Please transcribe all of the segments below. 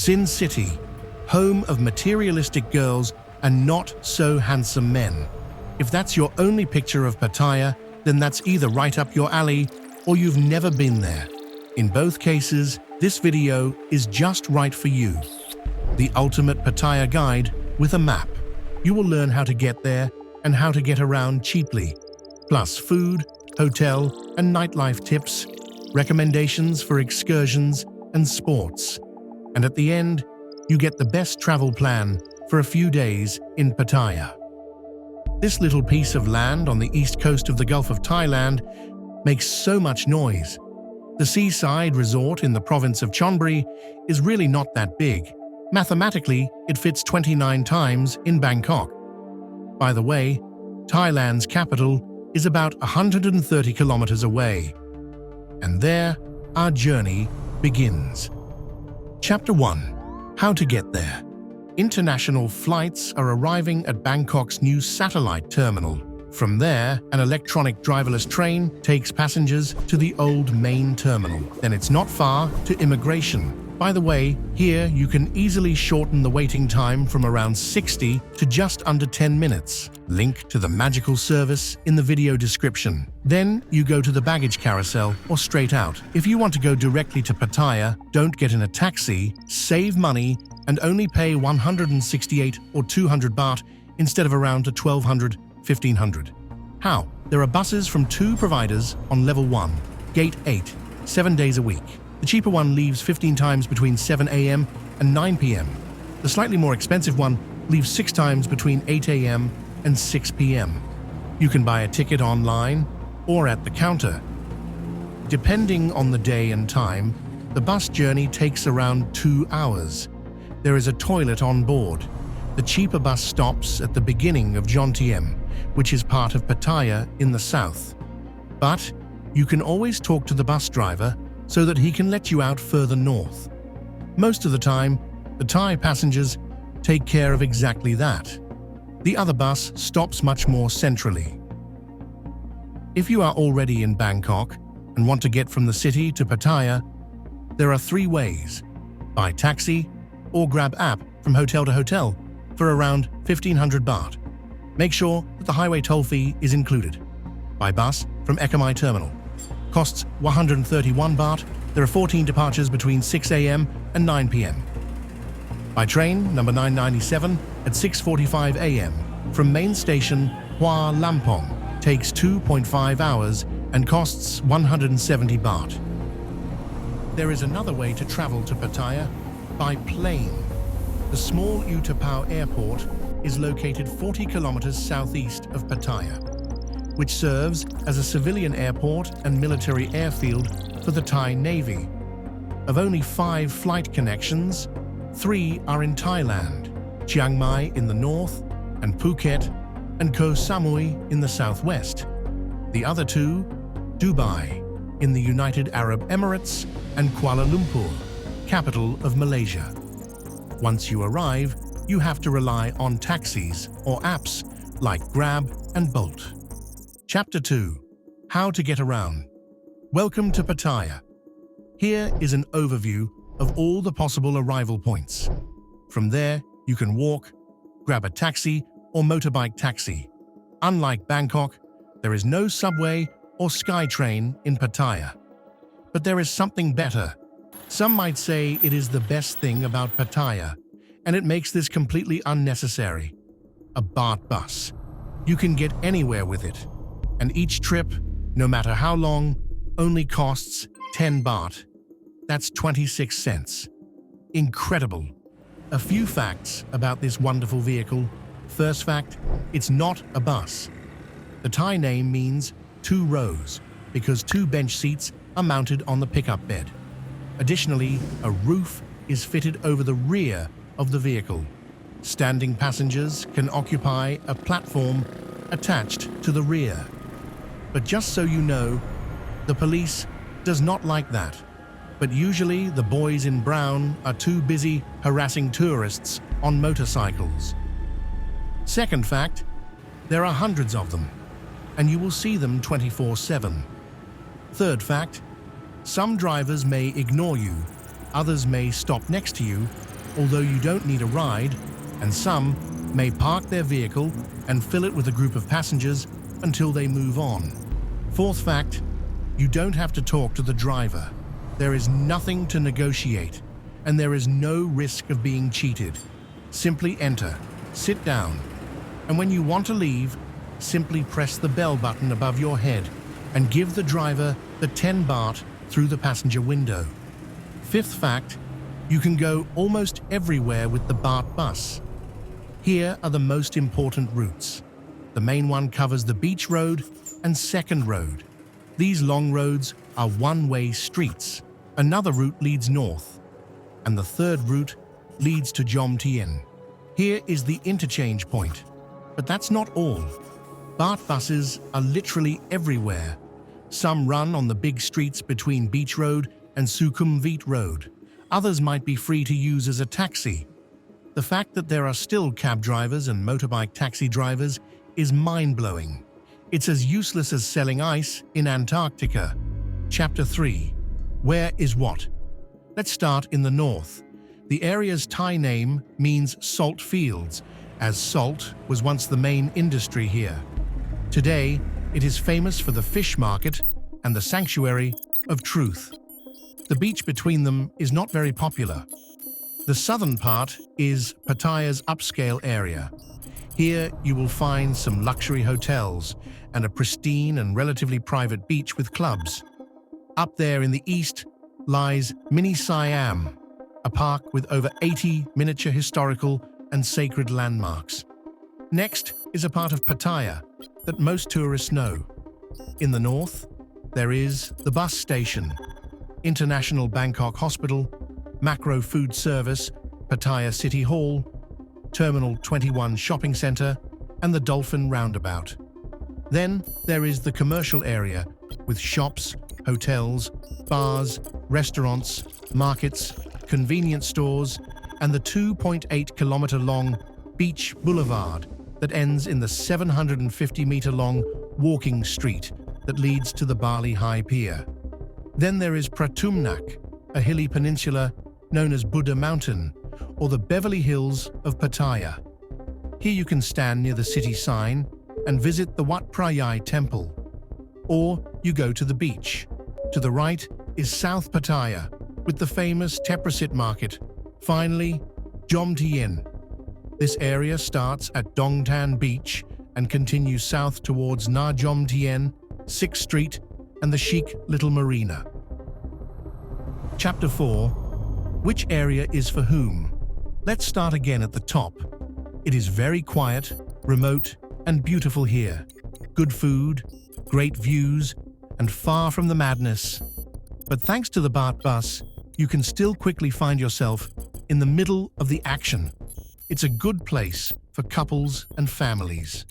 Sin City, home of materialistic girls and not so handsome men. If that's your only picture of Pattaya, then that's either right up your alley or you've never been there. In both cases, this video is just right for you. The ultimate Pattaya guide with a map. You will learn how to get there and how to get around cheaply, plus food, hotel, and nightlife tips, recommendations for excursions and sports. And at the end, you get the best travel plan for a few days in Pattaya. This little piece of land on the east coast of the Gulf of Thailand makes so much noise. The seaside resort in the province of Chonburi is really not that big. Mathematically, it fits 29 times in Bangkok. By the way, Thailand's capital is about 130 kilometers away. And there, our journey begins. Chapter 1. How to get there. International flights are arriving at Bangkok's new satellite terminal. From there, an electronic driverless train takes passengers to the old main terminal. Then it's not far to immigration. By the way, here you can easily shorten the waiting time from around 60 to just under 10 minutes. Link to the magical service in the video description. Then you go to the baggage carousel or straight out. If you want to go directly to Pattaya, don't get in a taxi, save money, and only pay 168 or 200 baht instead of around 1200, 1500. How? There are buses from 2 providers on level 1, gate 8, 7 days a week. The cheaper one leaves 15 times between 7 a.m. and 9 p.m. The slightly more expensive one leaves 6 times between 8 a.m. and 6 p.m. You can buy a ticket online or at the counter. Depending on the day and time, the bus journey takes around 2 hours. There is a toilet on board. The cheaper bus stops at the beginning of Jontiem, which is part of Pattaya in the south. But you can always talk to the bus driver so that he can let you out further north. Most of the time, the Thai passengers take care of exactly that. The other bus stops much more centrally. If you are already in Bangkok and want to get from the city to Pattaya, there are 3 ways: by taxi or grab app from hotel to hotel for around 1500 baht. Make sure that the highway toll fee is included. By bus from Ekamai Terminal. Costs 131 baht. There are 14 departures between 6 a.m. and 9 p.m. By train, number 997, at 6:45 a.m. from main station Hua Lamphong, takes 2.5 hours and costs 170 baht. There is another way to travel to Pattaya, by plane. The small Utapao airport is located 40 kilometers southeast of Pattaya, which serves as a civilian airport and military airfield for the Thai Navy. Of only 5 flight connections, 3 are in Thailand, Chiang Mai in the north, and Phuket, and Koh Samui in the southwest. The other 2, Dubai, in the United Arab Emirates, and Kuala Lumpur, capital of Malaysia. Once you arrive, you have to rely on taxis or apps like Grab and Bolt. Chapter 2. How to get around. Welcome to Pattaya. Here is an overview of all the possible arrival points. From there, you can walk, grab a taxi or motorbike taxi. Unlike Bangkok, there is no subway or SkyTrain in Pattaya. But there is something better. Some might say it is the best thing about Pattaya, and it makes this completely unnecessary. A Baht Bus. You can get anywhere with it. And each trip, no matter how long, only costs 10 baht. That's 26 cents. Incredible. A few facts about this wonderful vehicle. First fact, it's not a bus. The Thai name means 2 rows because 2 bench seats are mounted on the pickup bed. Additionally, a roof is fitted over the rear of the vehicle. Standing passengers can occupy a platform attached to the rear. But just so you know, the police does not like that. But usually the boys in brown are too busy harassing tourists on motorcycles. Second fact, there are hundreds of them, and you will see them 24/7. Third fact, some drivers may ignore you, others may stop next to you, although you don't need a ride, and some may park their vehicle and fill it with a group of passengers until they move on. Fourth fact, you don't have to talk to the driver. There is nothing to negotiate, and there is no risk of being cheated. Simply enter, sit down, and when you want to leave, simply press the bell button above your head and give the driver the 10 baht through the passenger window. Fifth fact, you can go almost everywhere with the Baht Bus. Here are the most important routes. The main one covers the beach road and second road. These long roads are one-way streets. Another route leads north, and the third route leads to Jom Tien. Here is the interchange point. But that's not all. Baht buses are literally everywhere. Some run on the big streets between Beach Road and Sukhumvit Road. Others might be free to use as a taxi. The fact that there are still cab drivers and motorbike taxi drivers is mind-blowing. It's as useless as selling ice in Antarctica. Chapter 3. Where is what? Let's start in the north. The area's Thai name means salt fields, as salt was once the main industry here. Today, it is famous for the fish market and the sanctuary of truth. The beach between them is not very popular. The southern part is Pattaya's upscale area. Here you will find some luxury hotels and a pristine and relatively private beach with clubs. Up there in the east lies Mini Siam, a park with over 80 miniature historical and sacred landmarks. Next is a part of Pattaya that most tourists know. In the north, there is the bus station, International Bangkok Hospital, Macro Food Service, Pattaya City Hall, Terminal 21 Shopping Centre, and the Dolphin Roundabout. Then there is the commercial area with shops, hotels, bars, restaurants, markets, convenience stores, and the 2.8-kilometre-long Beach Boulevard that ends in the 750-metre-long walking street that leads to the Bali High Pier. Then there is Pratumnak, a hilly peninsula known as Buddha Mountain, or the Beverly Hills of Pattaya. Here you can stand near the city sign and visit the Wat Phra Temple. Or you go to the beach. To the right is South Pattaya, with the famous Teprasit Market. Finally, Jom Tien. This area starts at Dong Tan Beach and continues south towards Na Jom Tien, 6th Street, and the chic Little Marina. Chapter 4. Which area is for whom? Let's start again at the top. It is very quiet, remote, and beautiful here. Good food, great views, and far from the madness. But thanks to the Baht Bus, you can still quickly find yourself in the middle of the action. It's a good place for couples and families.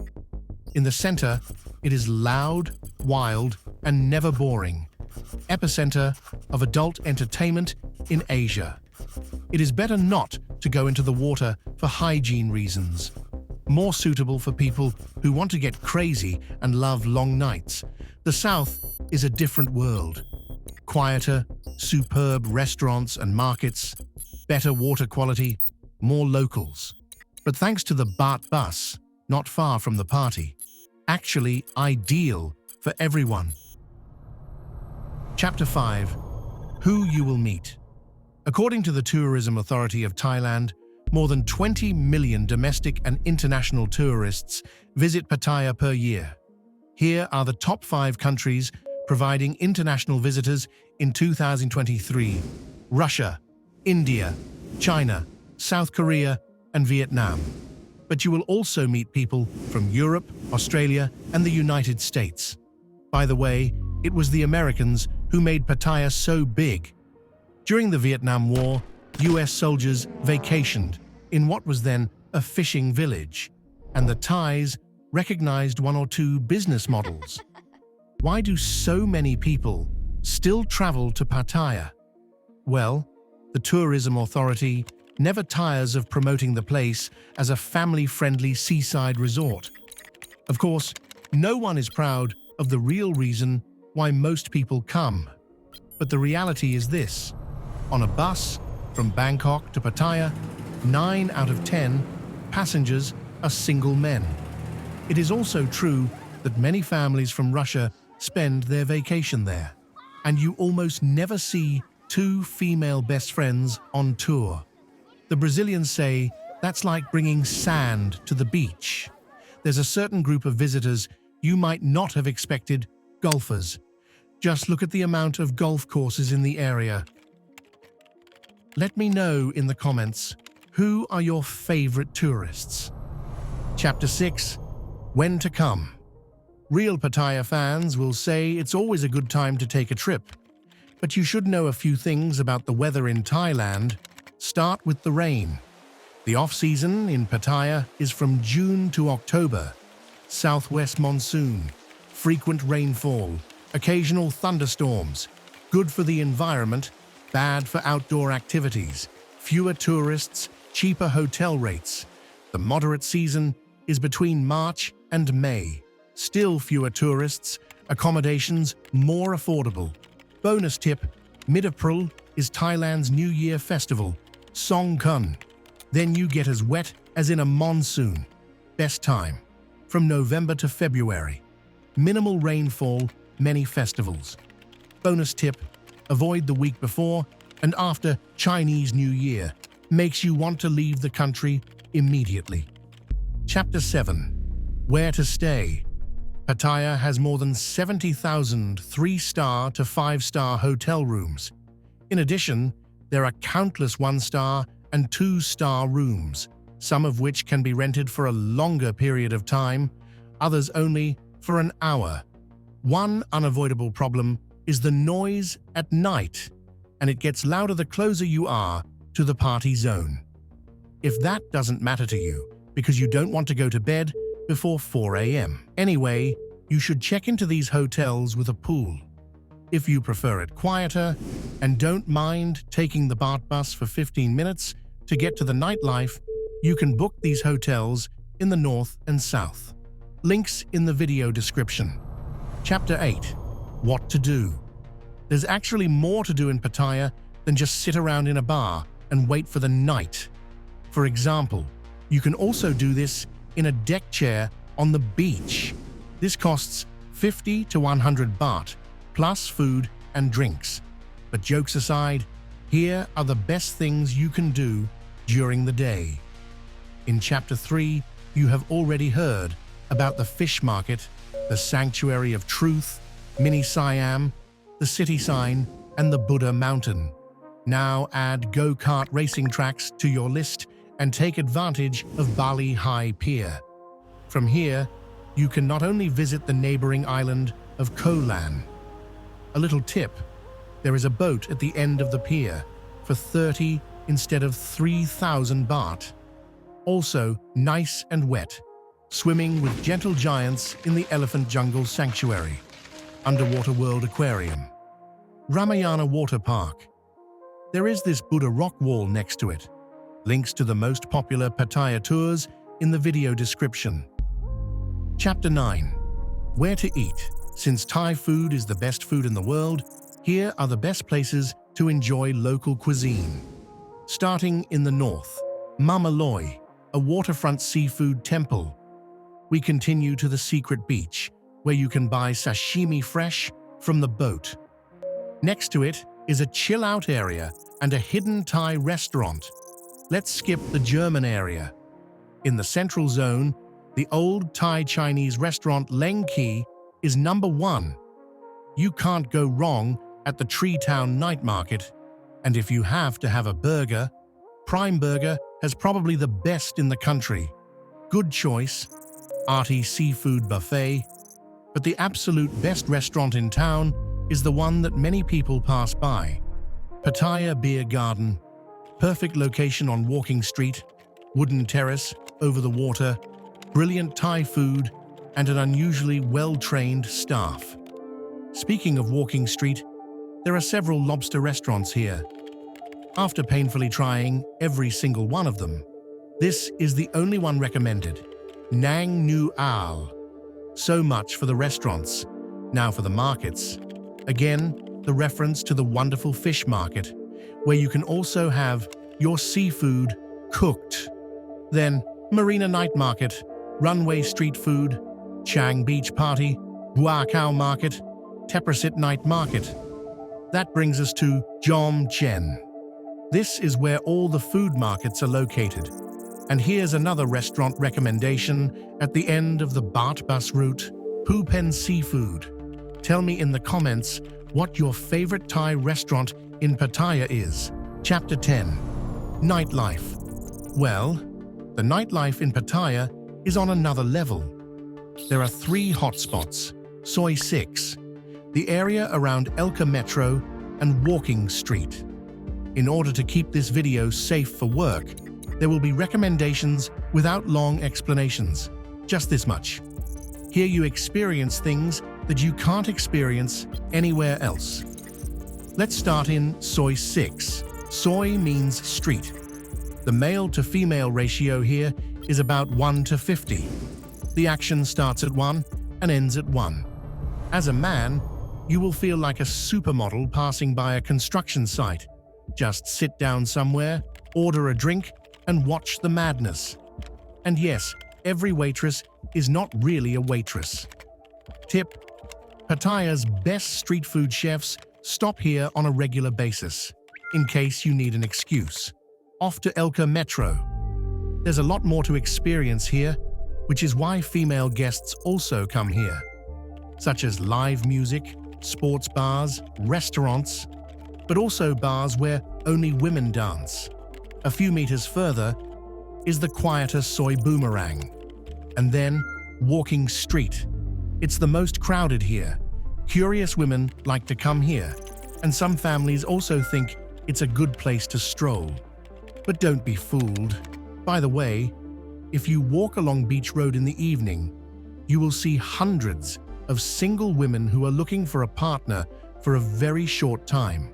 In the center, it is loud, wild, and never boring. Epicenter of adult entertainment in Asia. It is better not to go into the water for hygiene reasons. More suitable for people who want to get crazy and love long nights. The south is a different world. Quieter, superb restaurants and markets, better water quality, more locals. But thanks to the Baht Bus, not far from the party. Actually ideal for everyone. Chapter 5. Who you will meet. According to the Tourism Authority of Thailand, more than 20 million domestic and international tourists visit Pattaya per year. Here are the top 5 countries providing international visitors in 2023: Russia, India, China, South Korea, and Vietnam. But you will also meet people from Europe, Australia, and the United States. By the way, it was the Americans who made Pattaya so big. During the Vietnam War, US soldiers vacationed in what was then a fishing village, and the Thais recognized 1 or 2 business models. Why do so many people still travel to Pattaya? Well, the Tourism Authority never tires of promoting the place as a family-friendly seaside resort. Of course, no one is proud of the real reason why most people come. But the reality is this: on a bus from Bangkok to Pattaya, 9 out of 10 passengers are single men. It is also true that many families from Russia spend their vacation there, and you almost never see two female best friends on tour. The Brazilians say that's like bringing sand to the beach. There's a certain group of visitors you might not have expected: golfers. Just look at the amount of golf courses in the area. Let me know in the comments, who are your favorite tourists? Chapter 6. When to come. Real Pattaya fans will say it's always a good time to take a trip, but you should know a few things about the weather in Thailand. Start with the rain. The off-season in Pattaya is from June to October. Southwest monsoon, frequent rainfall, occasional thunderstorms, good for the environment, bad for outdoor activities, fewer tourists, cheaper hotel rates. The moderate season is between March and May. Still fewer tourists, accommodations more affordable. Bonus tip: mid-April is Thailand's New Year festival, Songkran. Then you get as wet as in a monsoon. Best time: from November to February. Minimal rainfall, many festivals. Bonus tip: avoid the week before and after Chinese New Year. Makes you want to leave the country immediately. Chapter 7. Where to stay. Pattaya has more than 70,000 3-star to 5-star hotel rooms. In addition, there are countless 1-star and 2-star rooms, some of which can be rented for a longer period of time, others only for an hour. One unavoidable problem is the noise at night, and it gets louder the closer you are to the party zone. If that doesn't matter to you, because you don't want to go to bed before 4 a.m. Anyway, you should check into these hotels with a pool. If you prefer it quieter and don't mind taking the Baht Bus for 15 minutes to get to the nightlife, you can book these hotels in the north and south. Links in the video description. Chapter 8. What to do. There's actually more to do in Pattaya than just sit around in a bar and wait for the night. For example, you can also do this in a deck chair on the beach. This costs 50 to 100 baht, plus food and drinks. But jokes aside, here are the best things you can do during the day. In Chapter 3, you have already heard about the fish market, the Sanctuary of Truth, Mini Siam, the city sign, and the Buddha Mountain. Now add go-kart racing tracks to your list and take advantage of Bali High Pier. From here, you can not only visit the neighboring island of Koh Larn. A little tip: there is a boat at the end of the pier for 30 instead of 3,000 baht. Also, nice and wet, swimming with gentle giants in the Elephant Jungle Sanctuary, Underwater World Aquarium, Ramayana Water Park. There is this Buddha rock wall next to it. Links to the most popular Pattaya tours in the video description. Chapter 9. Where to eat. Since Thai food is the best food in the world, here are the best places to enjoy local cuisine. Starting in the north, Mama Loy, a waterfront seafood temple. We continue to the secret beach, where you can buy sashimi fresh from the boat. Next to it is a chill-out area and a hidden Thai restaurant. Let's skip the German area. In the central zone, the old Thai-Chinese restaurant Leng Ki is number 1. You can't go wrong at the Tree Town Night Market. And if you have to have a burger, Prime Burger has probably the best in the country. Good choice, arty seafood buffet. But the absolute best restaurant in town is the one that many people pass by. Pattaya Beer Garden. Perfect location on Walking Street, wooden terrace over the water, brilliant Thai food, and an unusually well-trained staff. Speaking of Walking Street, there are several lobster restaurants here. After painfully trying every single one of them, this is the only one recommended, Nang Nu Al. So much for the restaurants. Now for the markets. Again, the reference to the wonderful fish market, where you can also have your seafood cooked. Then Marina Night Market, Runway Street Food, Chang Beach Party, Bua Khao Market, Teprasit Night Market. That brings us to Jom Chen. This is where all the food markets are located. And here's another restaurant recommendation at the end of the Baht Bus route, Phu Pen Seafood. Tell me in the comments what your favorite Thai restaurant in Pattaya is. Chapter 10. Nightlife. Well, the nightlife in Pattaya is on another level. There are 3 hotspots: Soi 6, the area around Elka Metro, and Walking Street. In order to keep this video safe for work, there will be recommendations without long explanations. Just this much. Here you experience things that you can't experience anywhere else. Let's start in Soi 6. Soi means street. The male to female ratio here is about 1 to 50. The action starts at 1 and ends at 1. As a man, you will feel like a supermodel passing by a construction site. Just sit down somewhere, order a drink, and watch the madness. And yes, every waitress is not really a waitress. Tip: Pattaya's best street food chefs stop here on a regular basis, in case you need an excuse. Off to Elka Metro. There's a lot more to experience here, which is why female guests also come here, such as live music, sports bars, restaurants, but also bars where only women dance. A few meters further is the quieter Soi Boomerang. And then Walking Street. It's the most crowded here. Curious women like to come here, and some families also think it's a good place to stroll. But don't be fooled. By the way, if you walk along Beach Road in the evening, you will see hundreds of single women who are looking for a partner for a very short time.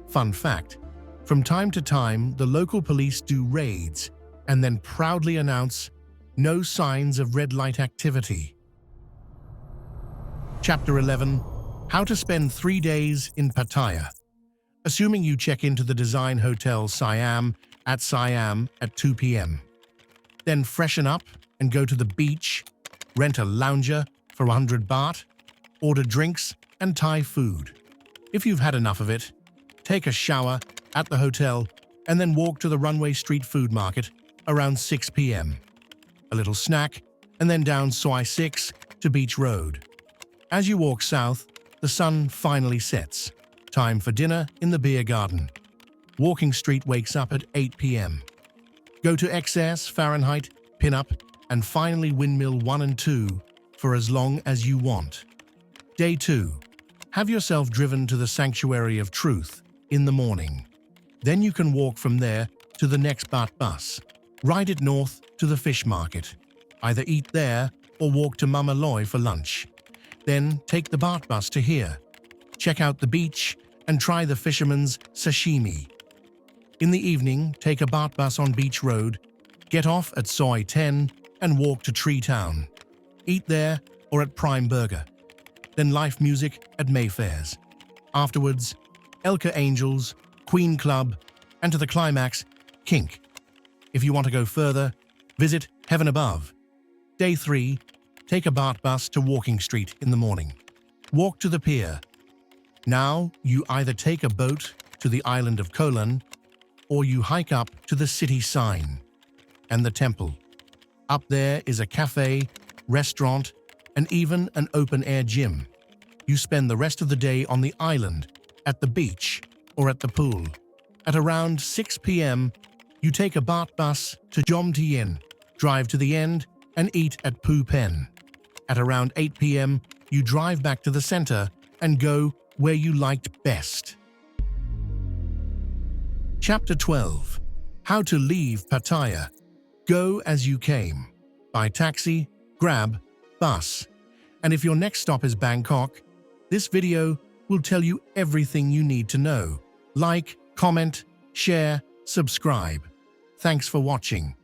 Fun fact: from time to time, the local police do raids and then proudly announce no signs of red light activity. Chapter 11. How to spend 3 days in Pattaya. Assuming you check into the design hotel Siam at 2 p.m. Then freshen up and go to the beach, rent a lounger for 100 baht, order drinks and Thai food. If you've had enough of it, take a shower at the hotel and then walk to the Runway Street Food Market around 6 p.m. A little snack and then down Soi 6 to Beach Road. As you walk south, the sun finally sets. Time for dinner in the beer garden. Walking Street wakes up at 8 p.m. Go to XS, Fahrenheit, Pinup, and finally Windmill 1 and 2 for as long as you want. Day 2. Have yourself driven to the Sanctuary of Truth in the morning. Then you can walk from there to the next Baht Bus. Ride it north to the fish market. Either eat there or walk to Mama Loy for lunch. Then take the Baht Bus to here. Check out the beach and try the fisherman's sashimi. In the evening, take a Baht Bus on Beach Road, get off at Soi 10 and walk to Tree Town. Eat there or at Prime Burger. Then live music at Mayfair's. Afterwards, Elka Angels, Queen Club, and to the climax, Kink. If you want to go further, visit Heaven Above. Day 3. Take a Baht Bus to Walking Street in the morning. Walk to the pier. Now, you either take a boat to the island of Koh Larn, or you hike up to the city sign and the temple. Up there is a cafe, restaurant, and even an open-air gym. You spend the rest of the day on the island, at the beach, or at the pool. At around 6 p.m., you take a Baht Bus to Jom Tien, drive to the end, and eat at Phu Pen. At around 8 p.m., you drive back to the center and go where you liked best. Chapter 12. How to leave Pattaya. Go as you came. By taxi, grab, bus. And if your next stop is Bangkok, this video will tell you everything you need to know. Like, comment, share, subscribe. Thanks for watching.